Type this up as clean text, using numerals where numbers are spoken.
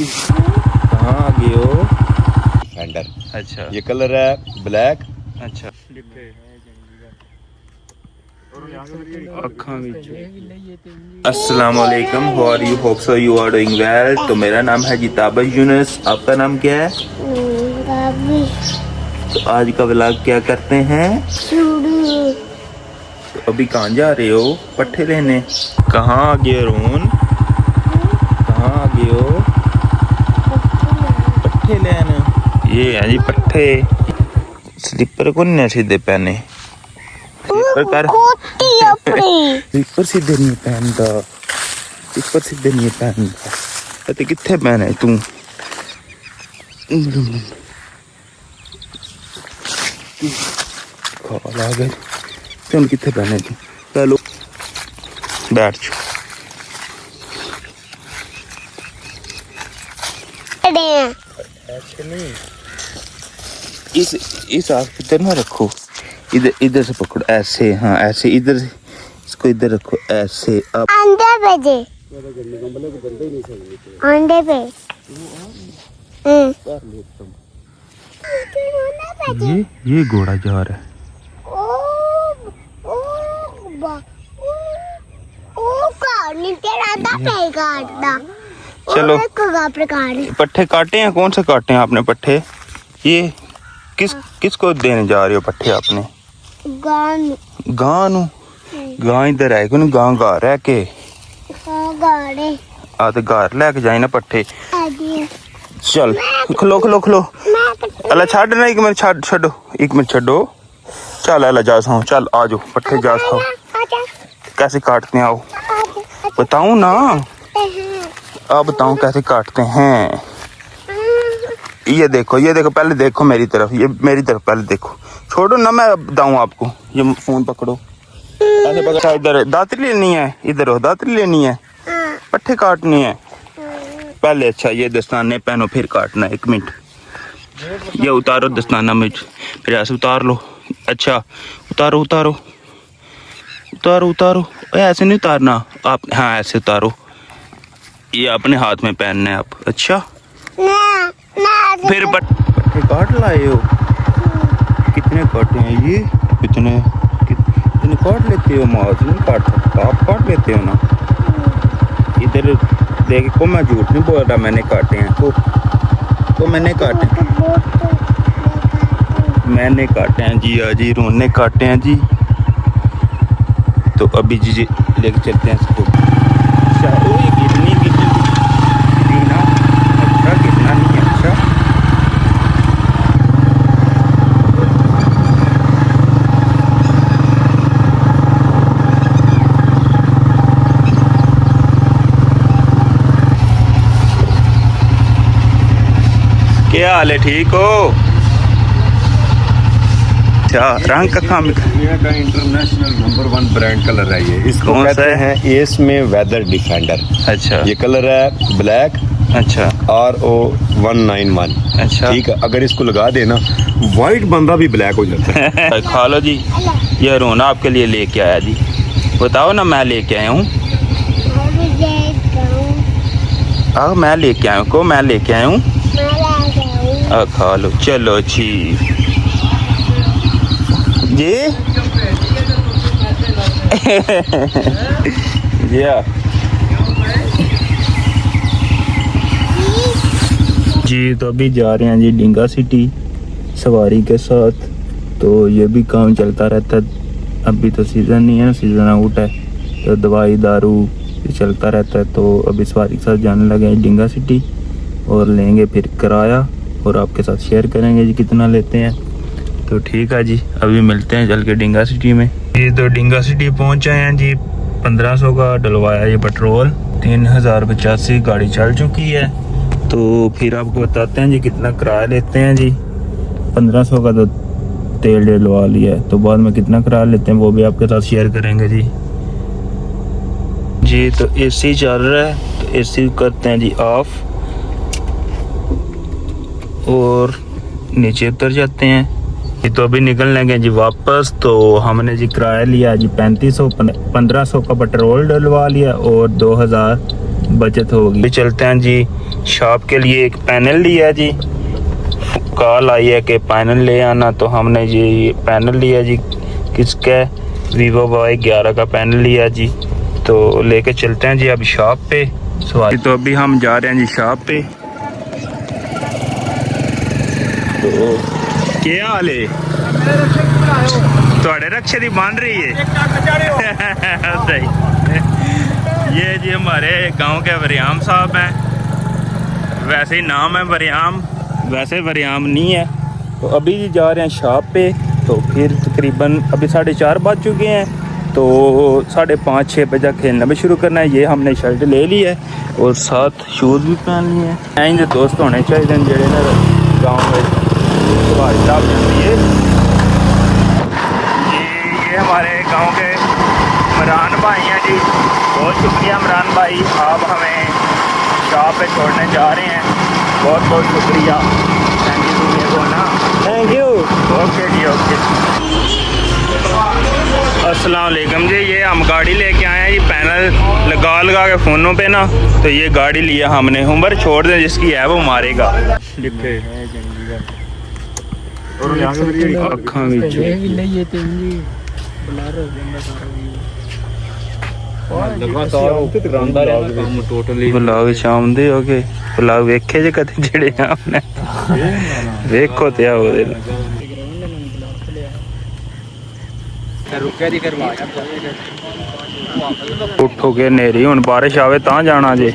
कहाँ आ गए हो? डिफेंडर। अच्छा, ये कलर है ब्लैक। अच्छा। अखा विच अस्सलाम वालेकुम, how are you? Hope so you are doing well. तो मेरा नाम है जी ताबश यूनुस, आपका नाम क्या है? तो आज का व्लॉग क्या करते हैं? तो अभी कहाँ जा रहे हो? पट्ठे लेने। कहाँ आ गए रोन? कहाँ आ गए हो? पट्ठे लेने। ये है जी पट्ठे। स्लीपर को नहीं सीधे पहने। स्लीपर कर। स्लीपर सीधे नहीं पहनता। स्लीपर सीधे नहीं पहनता। ते कित्थे पहने तू? खाल आ गए। तुम कित्थे पहने तू? चलो बैठ जाओ। ऐसे नहीं, इस आग इधर ना रखो, इधर इधर से पकड़ो, ऐसे। हाँ ऐसे, इधर से इसको इधर रखो, ऐसे। अब अंडे पे दे, अंडे पे। ये घोड़ा जा रहा है। चलो पट्ठे काटे हैं। कौन से काटे हैं आपने पट्ठे? ये किसको देने जा रहे हो पट्ठे आपने? गां गां इधर है कौन? गां गा रहा है के? आ तो घर लेके जाए ना पट्ठे। चल खलो खलो खलो। अल्लाह छाड़ ना, एक मिनट छो, एक मिनट छो। चल अल्लाह जा साओ, चल आ जाओ पट्ठे जा साओ। कैसे काटते हैं आओ बताऊं ना? अब बताऊं कैसे काटते हैं? ये देखो पहले देखो मेरी तरफ, ये मेरी तरफ पहले देखो। छोड़ो ना, मैं बताऊं आपको। ये फोन पकड़ो, ऐसे पकड़ा। इधर दातरी लेनी है, इधर हो दातरी लेनी है, पट्ठे काटने हैं पहले। अच्छा ये दस्ताने पहनो फिर काटना। एक मिनट, ये उतारो दस्ताना में, फिर ऐसे उतार लो। अच्छा उतारो उतारो उतारो उतारो। ऐसे नहीं उतारना आप, हाँ ऐसे उतारो। ये अपने हाथ में पहनना है आप। अच्छा फिर पट्टे काट लाए हो? कितने काटे हैं ये? कितने काट लेते हो? माज नहीं काट सकता, आप काट लेते हो ना। इधर देखो, मैं झूठ नहीं बोल रहा, मैंने काटे हैं। तो मैंने काटे हैं जी। जी रोन ने काटे हैं जी। तो अभी जी लेके चलते हैं इसको। अच्छा ओ ये कितनी ना, अच्छा कितना नहीं है। अच्छा क्या हाल है? ठीक हो? अच्छा रंग का काम का इंटरनेशनल नंबर 1 ब्रांड कलर है ये। इसको कहते हैं एस में वेदर डिफेंडर। अच्छा ये कलर है ब्लैक। अच्छा RO191। अच्छा ठीक है, अगर इसको लगा देना वाइट बंदा भी ब्लैक हो जाता है। खा लो जी। ये रोना आपके लिए लेके आया जी। बताओ ना, मैं लेके आया हूँ। आओ मैं लेके आया हूँ, को मैं लेके आया हूँ। खा लो। चलो जी जी जी। तो अभी जा रहे हैं जी डिंगा सिटी सवारी के साथ। तो ये भी काम चलता रहता है। अभी तो सीज़न नहीं है, सीज़न आउट है, तो दवाई दारू ये चलता रहता है। तो अभी सवारी के साथ जाने लगे हैं डिंगा सिटी और लेंगे फिर किराया और आपके साथ शेयर करेंगे जी कितना लेते हैं। तो ठीक है जी, अभी मिलते हैं चल के डिंगा सिटी में जी। तो डिंगा सिटी पहुंचे हैं जी। 1500 का डलवाया ये पेट्रोल, 3085 गाड़ी चल चुकी है। तो फिर आपको बताते हैं जी कितना किराया लेते हैं जी। 1500 का तो तेल डलवा लिया है, तो बाद में कितना किराया लेते हैं वो भी आपके साथ शेयर करेंगे जी। जी तो एसी चल रहा है, तो एसी करते हैं जी ऑफ और नीचे उतर जाते हैं। ये तो अभी निकल लेंगे जी वापस। तो हमने जी किराया लिया जी 3500, 1500 का पेट्रोल डलवा लिया और 2000 बचत होगी। चलते हैं जी शॉप के लिए एक पैनल लिया जी। कॉल आई है कि पैनल ले आना, तो हमने ये पैनल लिया जी। किसका? Vivo Y11 का पैनल लिया जी। तो लेके चलते हैं जी अभी शॉप पे। तो अभी हम जा रहे हैं जी शॉप पे। तो क्या हाल है? थोड़े रक्षे दी बन रही है। सही। ये जी हमारे गांव के वरियाम साहब हैं। वैसे ही नाम है वरियाम, वैसे वरियाम नहीं है। तो अभी जी जा रहे हैं शॉप पे। तो फिर तकरीबन अभी 4:30 बज चुके हैं। तो 5:30-6 बजे खेलना भी शुरू करना है। ये हमने शर्ट ले ली है और साथ शूज़ भी पहन लिए हैं। इंज दोस्त होने चाहिए जेडे ना गाँव में भाषा बनती है। ये हमारे गांव के इमरान भाई हैं जी। बहुत शुक्रिया इमरान भाई, आप हमें शॉप पे छोड़ने जा रहे हैं। बहुत बहुत शुक्रिया। थैंक यू ना। Thank you. ओके जी ओके। अस्सलाम वालेकुम जी। ये हम गाड़ी लेके आए हैं जी। पैनल लगा के फ़ोनों पे ना, तो ये गाड़ी लिया हमने। उम्र छोड़ दें, जिसकी है वो मारेगा। अखा ब्लॉग शाम दे हो गए। ब्लॉग वेखे जे कदे जेड़े आपने वेखो ते आओ दे उठो के नेरी हुन बारिश आवे तां जाना जे।